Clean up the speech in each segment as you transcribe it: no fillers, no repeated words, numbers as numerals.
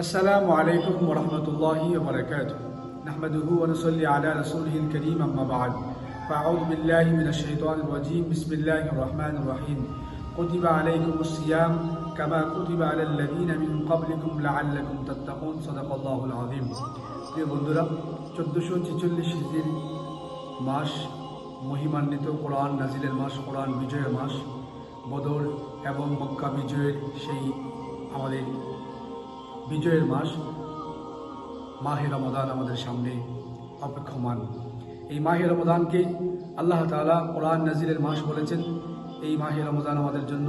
السلام عليكم ورحمة الله وبركاته. نحمده ونصلي على رسوله الكريم أما بعد. فأعوذ بالله من الشيطان الرجيم. بسم الله الرحمن الرحيم. كتب عليكم الصيام كما كتب على الذين من قبلكم لعلكم تتقون. صدق الله العظيم. প্রিয় বন্ধুরা, 1446 হিজরির মাস, মহিমান্বিত কোরআন নাজিলের মাস, কোরআন বিজয়ের মাস, বদর এবং মক্কা বিজয়ের সেই আমাদের বিজয়ের মাস মাহে রমাদান আমাদের সামনে অপেক্ষমান। এই মাহে রমাদানকে আল্লাহ তাআলা কোরআন নাজিলের মাস বলেছেন। এই মাহে রমাদান আমাদের জন্য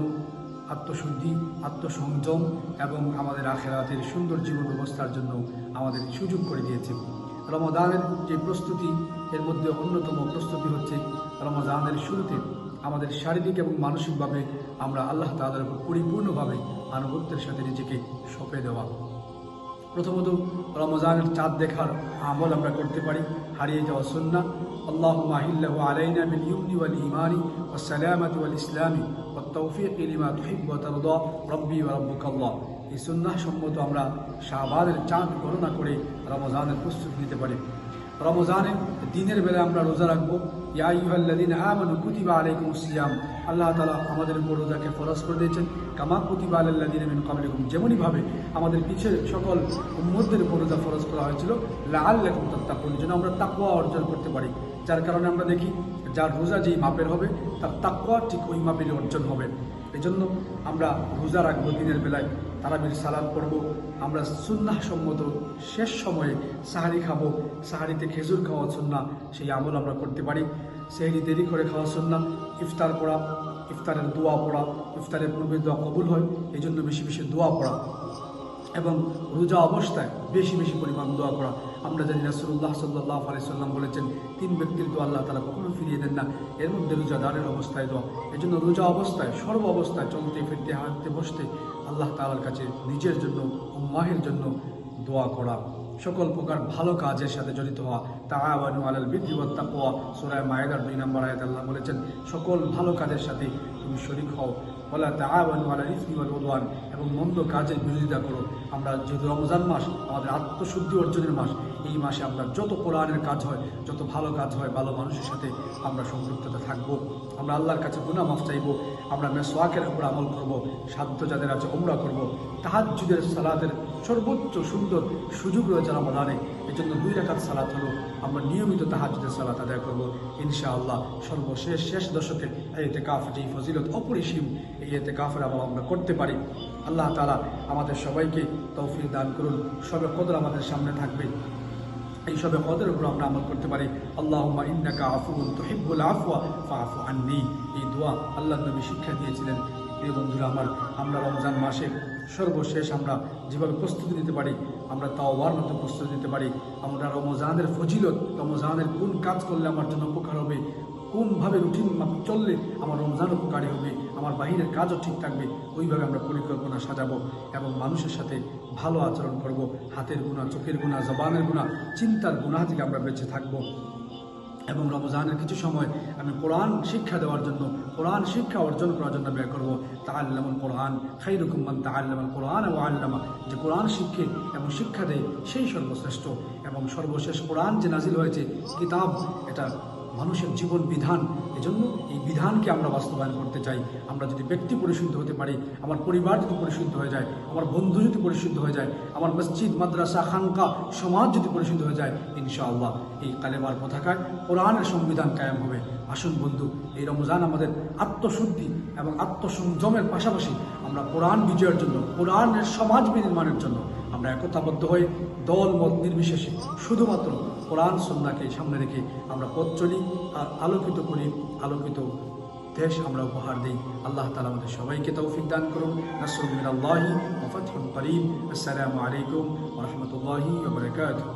আত্মশুদ্ধি, আত্মসংযম এবং আমাদের আখিরাতের সুন্দর জীবন ব্যবস্থার জন্য আমাদের সুযোগ করে দিয়েছে। রমাদানের যে প্রস্তুতি, এর মধ্যে অন্যতম প্রস্তুতি হচ্ছে রমাদানের শুরুতে আমাদের শারীরিক এবং মানসিকভাবে আমরা আল্লাহ তাআলার উপর পরিপূর্ণভাবে আনুগত্যের সাথে নিজেকে সঁপে দেওয়া। প্রথমত রমজানের চাঁদ দেখার আমল আমরা করতে পারি, হারিয়ে যাওয়া সুন্নাহ। আল্লাহুম্মা আহিল্লাহু আলাইনা বিল ইউমনি ওয়াল ঈমানি ওয়াস সালামাতি ওয়াল ইসলামি ওয়াত তাওফীকি লিমা তুহিব্বু ওয়া তারদা রাব্বি ওয়া রাব্বুকাল্লাহ। এই সুন্নাহ সম্মত আমরা শাবানের চাঁদ গণনা করে রমজানের প্রস্তুতি নিতে পারি। রমজানের দিনের বেলা আমরা রোজা রাখবো। ইয়া আইয়ুহাল্লাযীনা আমানু কুতিবা আলাইকুমুস সিয়াম। আল্লাহ তাআলা আমাদের উপর রোজাকে ফরজ করে দিয়েছেন। কামা কুতিবা আলাল্লাযীনা মিন ক্বাবলিকুম, যেমনইভাবে আমাদের পিছের সকল উম্মতদের উপর রোজা ফরজ করা হয়েছিল লাআল্লাকুম তাত্তাকুন, যেন আমরা তাকওয়া অর্জন করতে পারি। যার কারণে আমরা দেখি যার রোজা যেই মাপের হবে তার তাকওয়া ঠিক ওই মাপেরই অর্জন হবে। এই জন্য আমরা রোজা রাখবো, দিনের বেলায় তারাবির সালাত পড়ব, আমরা সুন্নাহ সম্মত শেষ সময়ে সাহারি খাবো, সাহারিতে খেজুর খাওয়া সুন্নাহ, সেই আমল আমরা করতে পারি। সেহরি দেরি করে খাওয়া সুন্নাহ, ইফতার পড়া, ইফতারের দোয়া পড়া, ইফতারের পূর্বে দোয়া কবুল হয়, এই জন্য বেশি বেশি দোয়া পড়া এবং রোজা অবস্থায় বেশি বেশি পরিমাণ দোয়া করা। আমরা জানি রাসূলুল্লাহ সাল্লাল্লাহু আলাইহি সাল্লাম বলেছেন, 3 ব্যক্তির দোয়া আল্লাহ তাআলা কখনো ফিরিয়ে দেন না, এর মধ্যে রোজাদারের অবস্থায় দোয়া। এই জন্য রোজা অবস্থায়, সর্ব অবস্থায়, চলতে ফিরতে, হাঁটতে বসতে আল্লাহ তাআলার কাছে নিজের জন্য, উম্মাহের জন্য দোয়া করা, সকল প্রকার ভালো কাজের সাথে জড়িত হওয়া। তাআওয়ানু আলাল বিররি ওয়াত তাকওয়া, সূরা মায়েদার 2 নম্বর আয়াতে আল্লাহ বলেছেন, সকল ভালো কাজের সাথে তুমি শরীক হও। ওয়ালা তাআওয়ানু আলাল ইসমি ওয়াল উদওয়ান, এবং মন্দ কাজের বিরোধিতা করো। আমরা যেহেতু রমজান মাস আমাদের আত্মশুদ্ধি অর্জনের মাস, এই মাসে আমরা যত কোরআনের কাজ হয়, যত ভালো কাজ হয়, ভালো মানুষের সাথে আমরা সম্পৃক্ততা থাকবো। আমরা আল্লাহর কাছে গুনাহ মাফ চাইবো, আমরা মেসওয়াকের উপর আমল করব, সাধ্য যাদের আছে উমরা করব। তাহাজ্জুদের সালাতের সর্বোচ্চ সুন্দর সুযোগ রয়েছে রমাদানে। এই জন্য 2 রাকাত সালাত হলো, আমরা নিয়মিত তাহাজ্জুদের সালাত আদায় করব ইনশাআল্লাহ। সর্বশেষ শেষ দশকে ইতিকাফ, যেই ফজিলত অপরিসীম, এই ইতিকাফের আমল আমরা করতে পারি। আল্লাহ তাআলা আমাদের সবাইকে তৌফিক দান করুন। সবে কদর আমাদের সামনে থাকবে, এই সবে কদরের উপর আমরা আমল করতে পারি। আল্লাহুম্মা ইন্নাকা আফুউন তুহিব্বুল আফওয়া ফাআফু আন্নী, এই দোয়া আল্লাহর নবী শিক্ষা দিয়েছিলেন। প্রিয় বন্ধুরা আমার, আমরা রমজান মাসে সর্বশেষ আমরা যেভাবে প্রস্তুতি নিতে পারি, আমরা তাওবার মতো প্রস্তুতি নিতে পারি। আমরা রমজানের ফজিলত, রমজানের কোন কাজ করলে আমার জন্য উপকার হবে, কোনভাবে রুটিন চললে আমার রমজান উপকারী হবে, আমার বাহিরের কাজও ঠিক থাকবে, ওইভাবে আমরা পরিকল্পনা সাজাবো এবং মানুষের সাথে ভালো আচরণ করব। হাতের গুনাহ, চোখের গুনাহ, জবানের গুনাহ, চিন্তার গুনাহ থেকে আমরা বেঁচে থাকবো। এবং রমজানের কিছু সময় আমি কোরআন শিক্ষা দেওয়ার জন্য, কোরআন শিক্ষা অর্জন করার জন্য ব্যয় করবো। তাআল্লামুল কোরআন খায়রুকুম মান তাআল্লামাল কোরআন ওয়া আল্লামা, যে কোরআন শিক্ষে এবং শিক্ষা দেয় সেই সর্বশ্রেষ্ঠ। এবং সর্বশেষ কোরআন যে নাজিল হয়েছে, কিতাব, এটা মানুষের জীবন বিধান। এজন্য এই বিধানকে আমরা বাস্তবায়ন করতে চাই। আমরা যদি ব্যক্তি পরিশুদ্ধ হতে পারি, আমার পরিবার যদি পরিশুদ্ধ হয়ে যায়, আমার বন্ধু যদি পরিশুদ্ধ হয়ে যায়, আমার মসজিদ, মাদ্রাসা, খানকা, সমাজ যদি পরিশুদ্ধ হয়ে যায়, ইনশাআল্লাহ এই কালেমার পতাকায় কোরআনের সংবিধান কায়েম হবে। আসুন বন্ধু, এই রমজান আমাদের আত্মশুদ্ধি এবং আত্মসংযমের পাশাপাশি আমরা কোরআন বিজয়ের জন্য, কোরআনের সমাজ বিনির্মাণের জন্য আমরা একতাবদ্ধ হয়ে দল মত নির্বিশেষে শুধুমাত্র কোরআন সুন্নাহকে সামনে রেখে আমরা পথ চলি আর আলোকিত করি, আলোকিত দেশ আমরা উপহার দিই। আল্লাহ তাআলা আমাদের সবাইকে তৌফিক দান করুন। নাসরুম মিনাল্লাহি ওয়া ফাতহুন করিম। আসসালামু আলাইকুম ওয়া রাহমাতুল্লাহি ওয়া বারাকাতুহু।